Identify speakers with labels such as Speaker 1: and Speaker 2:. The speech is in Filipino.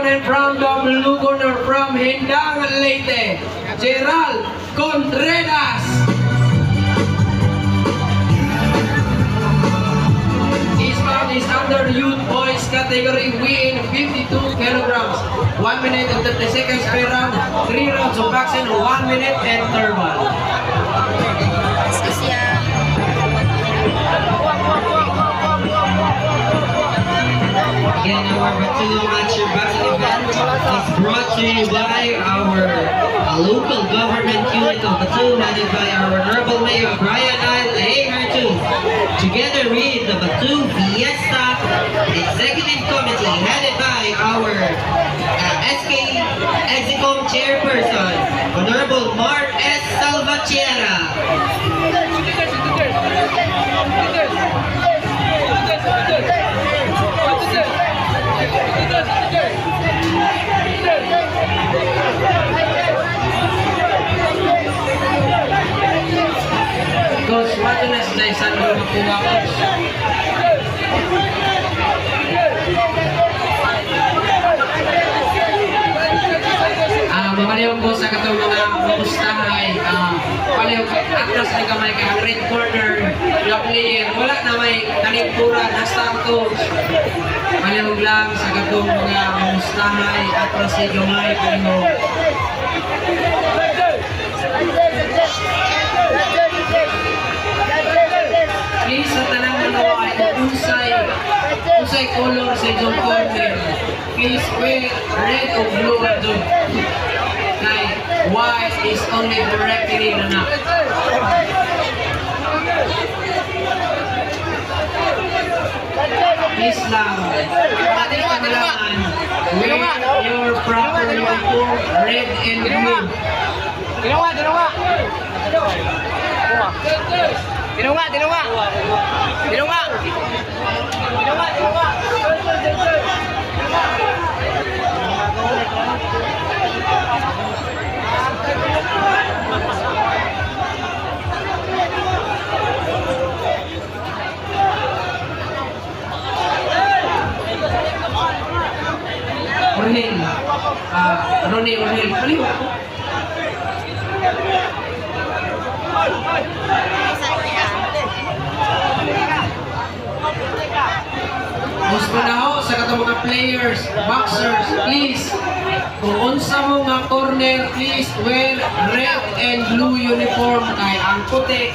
Speaker 1: opponent from the blue corner from Hindangan Leyte, Gerald Contreras. His bout is under youth boys category, weighing 52 kilograms. 1 minute and 30 seconds per round, 3 rounds of boxing, 1 minute interval.
Speaker 2: Again, our Batu Amateur Boxing event is brought to you by our local government unit of Batu, managed by our Honorable Mayor Brian Isle Ahertu, together with the Batu Fiesta Executive Committee, headed by our SK Execom Chairperson, Honorable Mark S. Salvatierra.
Speaker 1: Coach, what na sa isang makuha, Coach? Mamaliw ko sa katong mga mamustahay, paliw atras na kamay ka red corner na player, wala na may kanipura, nasta Coach. Paliw lang sa katong mga mamustahay, atras si Jomay Kano. Please, sa tanang manawa ay usay color sa iyong corner. Please wear red o blue at doon. Kaya white is only for referee na na. Please lang, ating kailangan wear your proper uniform, red and blue.
Speaker 3: Tinunga!
Speaker 1: Ronnie, paliw. Gusto na ho sa katong mga players, boxers, please, kung unsa mo nga corner, please wear red and blue uniform kay ang puti